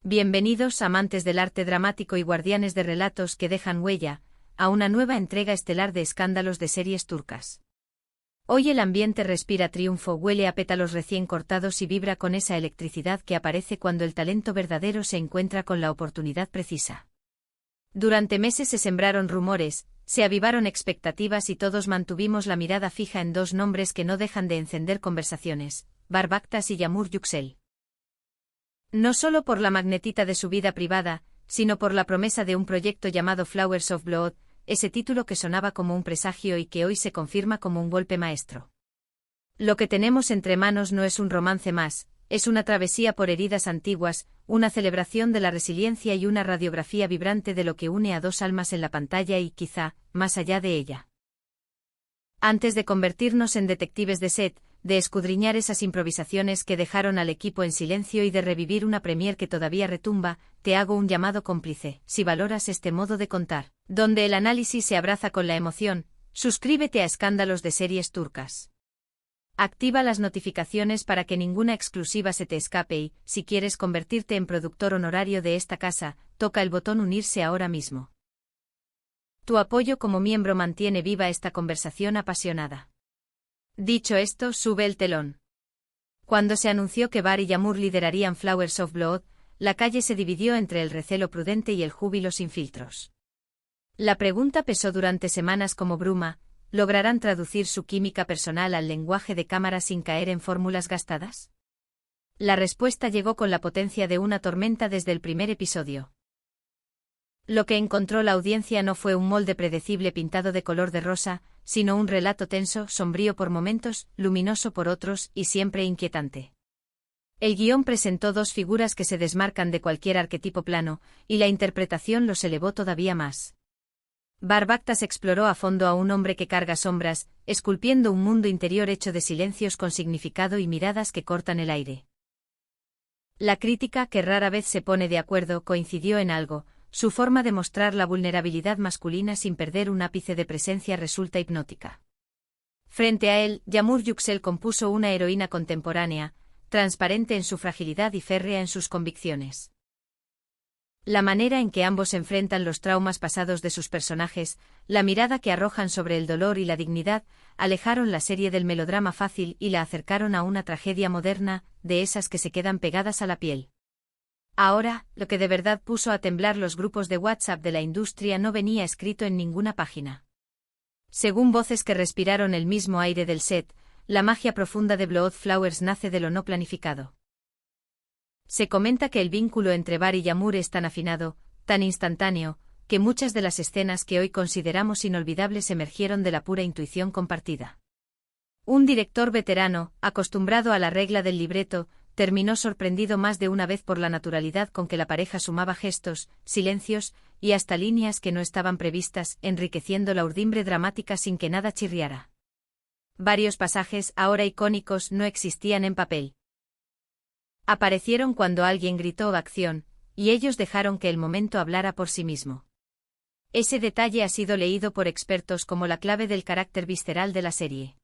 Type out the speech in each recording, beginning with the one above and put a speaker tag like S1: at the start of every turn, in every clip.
S1: Bienvenidos, amantes del arte dramático y guardianes de relatos que dejan huella, a una nueva entrega estelar de escándalos de series turcas. Hoy el ambiente respira triunfo, huele a pétalos recién cortados y vibra con esa electricidad que aparece cuando el talento verdadero se encuentra con la oportunidad precisa. Durante meses se sembraron rumores, se avivaron expectativas y todos mantuvimos la mirada fija en dos nombres que no dejan de encender conversaciones: Barbaktas y Yağmur Yüksel. No solo por la magnetita de su vida privada, sino por la promesa de un proyecto llamado Flowers of Blood, ese título que sonaba como un presagio y que hoy se confirma como un golpe maestro. Lo que tenemos entre manos no es un romance más, es una travesía por heridas antiguas, una celebración de la resiliencia y una radiografía vibrante de lo que une a dos almas en la pantalla y, quizá, más allá de ella. Antes de convertirnos en detectives de set, de escudriñar esas improvisaciones que dejaron al equipo en silencio y de revivir una premier que todavía retumba, te hago un llamado cómplice. Si valoras este modo de contar, donde el análisis se abraza con la emoción, suscríbete a Escándalos de Series Turcas. Activa las notificaciones para que ninguna exclusiva se te escape y, si quieres convertirte en productor honorario de esta casa, toca el botón unirse ahora mismo. Tu apoyo como miembro mantiene viva esta conversación apasionada. Dicho esto, sube el telón. Cuando se anunció que Bar y Yağmur liderarían Flowers of Blood, la calle se dividió entre el recelo prudente y el júbilo sin filtros. La pregunta pesó durante semanas como bruma: ¿lograrán traducir su química personal al lenguaje de cámara sin caer en fórmulas gastadas? La respuesta llegó con la potencia de una tormenta desde el primer episodio. Lo que encontró la audiencia no fue un molde predecible pintado de color de rosa, sino un relato tenso, sombrío por momentos, luminoso por otros y siempre inquietante. El guión presentó dos figuras que se desmarcan de cualquier arquetipo plano, y la interpretación los elevó todavía más. Barbaktas exploró a fondo a un hombre que carga sombras, esculpiendo un mundo interior hecho de silencios con significado y miradas que cortan el aire. La crítica, que rara vez se pone de acuerdo, coincidió en algo: su forma de mostrar la vulnerabilidad masculina sin perder un ápice de presencia resulta hipnótica. Frente a él, Yağmur Yüksel compuso una heroína contemporánea, transparente en su fragilidad y férrea en sus convicciones. La manera en que ambos enfrentan los traumas pasados de sus personajes, la mirada que arrojan sobre el dolor y la dignidad, alejaron la serie del melodrama fácil y la acercaron a una tragedia moderna, de esas que se quedan pegadas a la piel. Ahora, lo que de verdad puso a temblar los grupos de WhatsApp de la industria no venía escrito en ninguna página. Según voces que respiraron el mismo aire del set, la magia profunda de Blood Flowers nace de lo no planificado. Se comenta que el vínculo entre Bar y Yağmur es tan afinado, tan instantáneo, que muchas de las escenas que hoy consideramos inolvidables emergieron de la pura intuición compartida. Un director veterano, acostumbrado a la regla del libreto, terminó sorprendido más de una vez por la naturalidad con que la pareja sumaba gestos, silencios y hasta líneas que no estaban previstas, enriqueciendo la urdimbre dramática sin que nada chirriara. Varios pasajes, ahora icónicos, no existían en papel. Aparecieron cuando alguien gritó acción, y ellos dejaron que el momento hablara por sí mismo. Ese detalle ha sido leído por expertos como la clave del carácter visceral de la serie.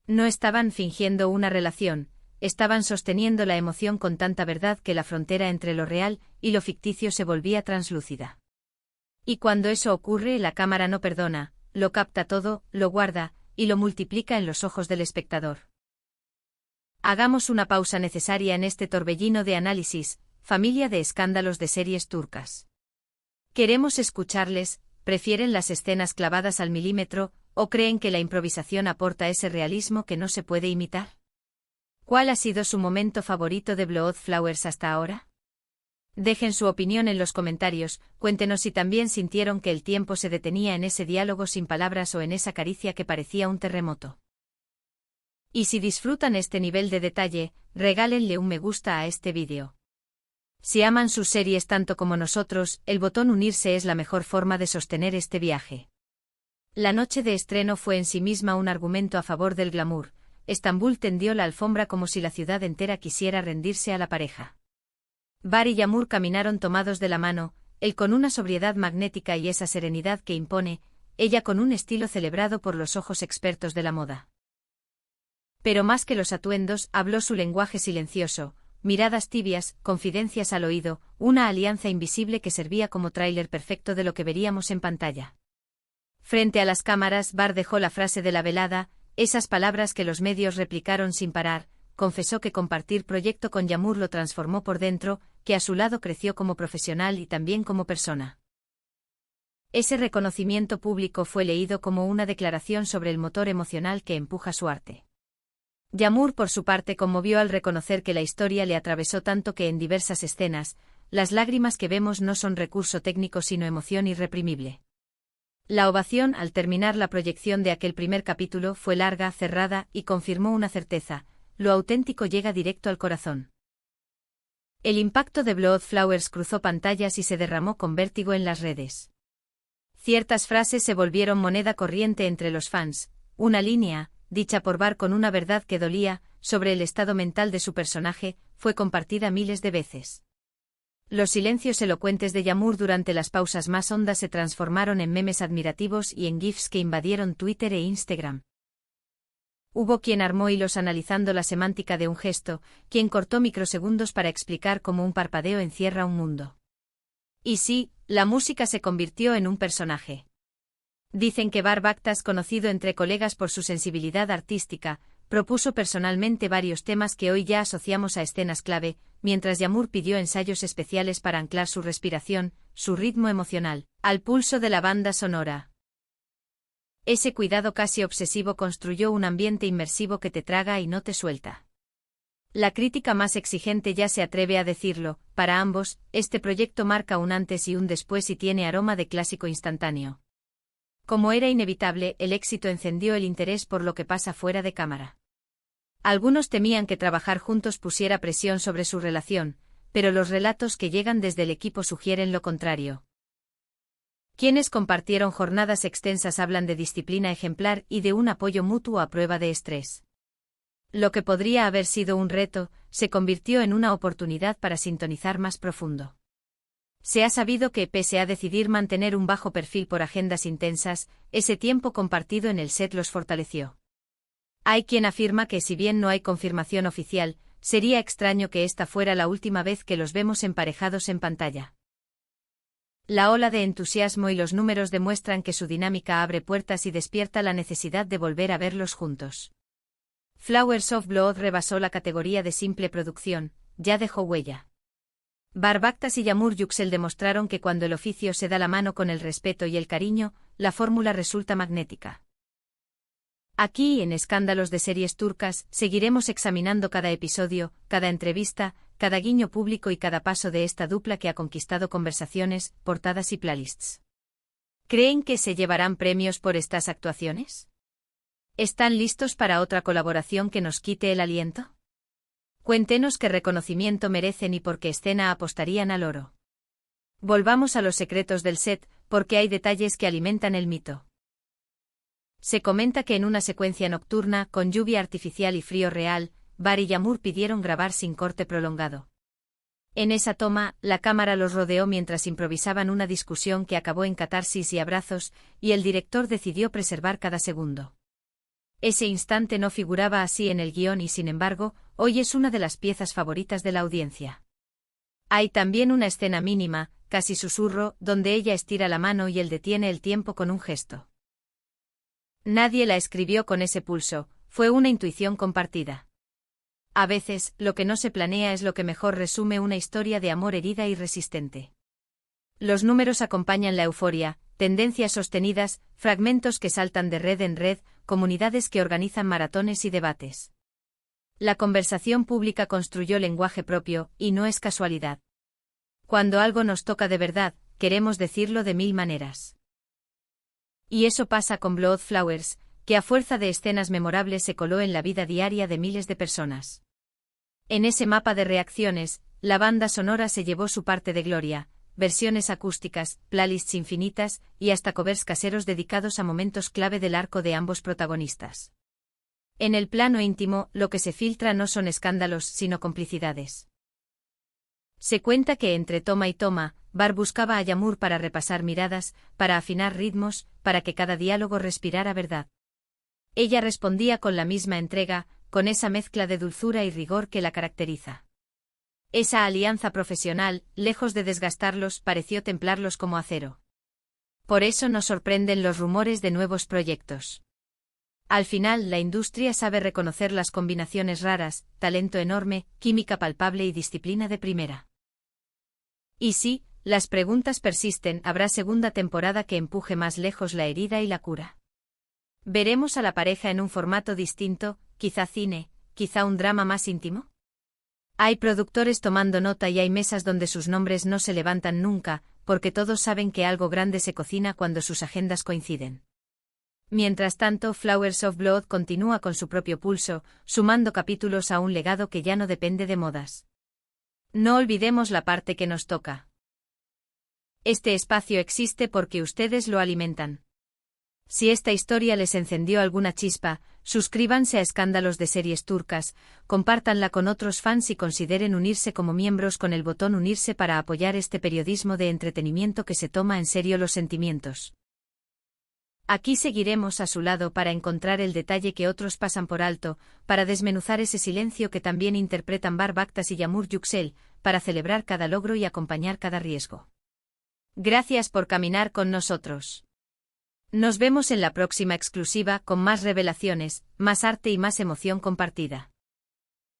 S1: No estaban fingiendo una relación, estaban sosteniendo la emoción con tanta verdad que la frontera entre lo real y lo ficticio se volvía translúcida. Y cuando eso ocurre, la cámara no perdona, lo capta todo, lo guarda, y lo multiplica en los ojos del espectador. Hagamos una pausa necesaria en este torbellino de análisis, familia de escándalos de series turcas. Queremos escucharles. ¿Prefieren las escenas clavadas al milímetro, o creen que la improvisación aporta ese realismo que no se puede imitar? ¿Cuál ha sido su momento favorito de Blood Flowers hasta ahora? Dejen su opinión en los comentarios, cuéntenos si también sintieron que el tiempo se detenía en ese diálogo sin palabras o en esa caricia que parecía un terremoto. Y si disfrutan este nivel de detalle, regálenle un me gusta a este vídeo. Si aman sus series tanto como nosotros, el botón unirse es la mejor forma de sostener este viaje. La noche de estreno fue en sí misma un argumento a favor del glamour. Estambul tendió la alfombra como si la ciudad entera quisiera rendirse a la pareja. Bar y Yağmur caminaron tomados de la mano, él con una sobriedad magnética y esa serenidad que impone, ella con un estilo celebrado por los ojos expertos de la moda. Pero más que los atuendos, habló su lenguaje silencioso, miradas tibias, confidencias al oído, una alianza invisible que servía como tráiler perfecto de lo que veríamos en pantalla. Frente a las cámaras, Bar dejó la frase de la velada, esas palabras que los medios replicaron sin parar. Confesó que compartir proyecto con Yamur lo transformó por dentro, que a su lado creció como profesional y también como persona. Ese reconocimiento público fue leído como una declaración sobre el motor emocional que empuja su arte. Yamur por su parte conmovió al reconocer que la historia le atravesó tanto que en diversas escenas, las lágrimas que vemos no son recurso técnico sino emoción irreprimible. La ovación al terminar la proyección de aquel primer capítulo fue larga, cerrada y confirmó una certeza: lo auténtico llega directo al corazón. El impacto de Blood Flowers cruzó pantallas y se derramó con vértigo en las redes. Ciertas frases se volvieron moneda corriente entre los fans, una línea, dicha por Bar con una verdad que dolía, sobre el estado mental de su personaje, fue compartida miles de veces. Los silencios elocuentes de Yamur durante las pausas más hondas se transformaron en memes admirativos y en GIFs que invadieron Twitter e Instagram. Hubo quien armó hilos analizando la semántica de un gesto, quien cortó microsegundos para explicar cómo un parpadeo encierra un mundo. Y sí, la música se convirtió en un personaje. Dicen que Bar Baktas, conocido entre colegas por su sensibilidad artística, propuso personalmente varios temas que hoy ya asociamos a escenas clave, mientras Yamur pidió ensayos especiales para anclar su respiración, su ritmo emocional, al pulso de la banda sonora. Ese cuidado casi obsesivo construyó un ambiente inmersivo que te traga y no te suelta. La crítica más exigente ya se atreve a decirlo: para ambos, este proyecto marca un antes y un después y tiene aroma de clásico instantáneo. Como era inevitable, el éxito encendió el interés por lo que pasa fuera de cámara. Algunos temían que trabajar juntos pusiera presión sobre su relación, pero los relatos que llegan desde el equipo sugieren lo contrario. Quienes compartieron jornadas extensas hablan de disciplina ejemplar y de un apoyo mutuo a prueba de estrés. Lo que podría haber sido un reto, se convirtió en una oportunidad para sintonizar más profundo. Se ha sabido que, pese a decidir mantener un bajo perfil por agendas intensas, ese tiempo compartido en el set los fortaleció. Hay quien afirma que, si bien no hay confirmación oficial, sería extraño que esta fuera la última vez que los vemos emparejados en pantalla. La ola de entusiasmo y los números demuestran que su dinámica abre puertas y despierta la necesidad de volver a verlos juntos. Flowers of Blood rebasó la categoría de simple producción, ya dejó huella. Bar Baktas y Yamur Yüksel demostraron que cuando el oficio se da la mano con el respeto y el cariño, la fórmula resulta magnética. Aquí, en Escándalos de Series Turcas, seguiremos examinando cada episodio, cada entrevista, cada guiño público y cada paso de esta dupla que ha conquistado conversaciones, portadas y playlists. ¿Creen que se llevarán premios por estas actuaciones? ¿Están listos para otra colaboración que nos quite el aliento? Cuéntenos qué reconocimiento merecen y por qué escena apostarían al oro. Volvamos a los secretos del set, porque hay detalles que alimentan el mito. Se comenta que en una secuencia nocturna, con lluvia artificial y frío real, Bar y Yamur pidieron grabar sin corte prolongado. En esa toma, la cámara los rodeó mientras improvisaban una discusión que acabó en catarsis y abrazos, y el director decidió preservar cada segundo. Ese instante no figuraba así en el guión y, sin embargo, hoy es una de las piezas favoritas de la audiencia. Hay también una escena mínima, casi susurro, donde ella estira la mano y él detiene el tiempo con un gesto. Nadie la escribió con ese pulso, fue una intuición compartida. A veces, lo que no se planea es lo que mejor resume una historia de amor herida y resistente. Los números acompañan la euforia, tendencias sostenidas, fragmentos que saltan de red en red, comunidades que organizan maratones y debates. La conversación pública construyó lenguaje propio, y no es casualidad. Cuando algo nos toca de verdad, queremos decirlo de mil maneras. Y eso pasa con Blood Flowers, que a fuerza de escenas memorables se coló en la vida diaria de miles de personas. En ese mapa de reacciones, la banda sonora se llevó su parte de gloria, versiones acústicas, playlists infinitas, y hasta covers caseros dedicados a momentos clave del arco de ambos protagonistas. En el plano íntimo, lo que se filtra no son escándalos sino complicidades. Se cuenta que entre toma y toma, Bar buscaba a Yamur para repasar miradas, para afinar ritmos, para que cada diálogo respirara verdad. Ella respondía con la misma entrega, con esa mezcla de dulzura y rigor que la caracteriza. Esa alianza profesional, lejos de desgastarlos, pareció templarlos como acero. Por eso nos sorprenden los rumores de nuevos proyectos. Al final, la industria sabe reconocer las combinaciones raras, talento enorme, química palpable y disciplina de primera. Y sí, las preguntas persisten, ¿habrá segunda temporada que empuje más lejos la herida y la cura? ¿Veremos a la pareja en un formato distinto, quizá cine, quizá un drama más íntimo? Hay productores tomando nota y hay mesas donde sus nombres no se levantan nunca, porque todos saben que algo grande se cocina cuando sus agendas coinciden. Mientras tanto, Flowers of Blood continúa con su propio pulso, sumando capítulos a un legado que ya no depende de modas. No olvidemos la parte que nos toca. Este espacio existe porque ustedes lo alimentan. Si esta historia les encendió alguna chispa, suscríbanse a Escándalos de Series Turcas, compártanla con otros fans y consideren unirse como miembros con el botón unirse para apoyar este periodismo de entretenimiento que se toma en serio los sentimientos. Aquí seguiremos a su lado para encontrar el detalle que otros pasan por alto, para desmenuzar ese silencio que también interpretan Barb Akhtas y Yağmur Yüksel, para celebrar cada logro y acompañar cada riesgo. Gracias por caminar con nosotros. Nos vemos en la próxima exclusiva con más revelaciones, más arte y más emoción compartida.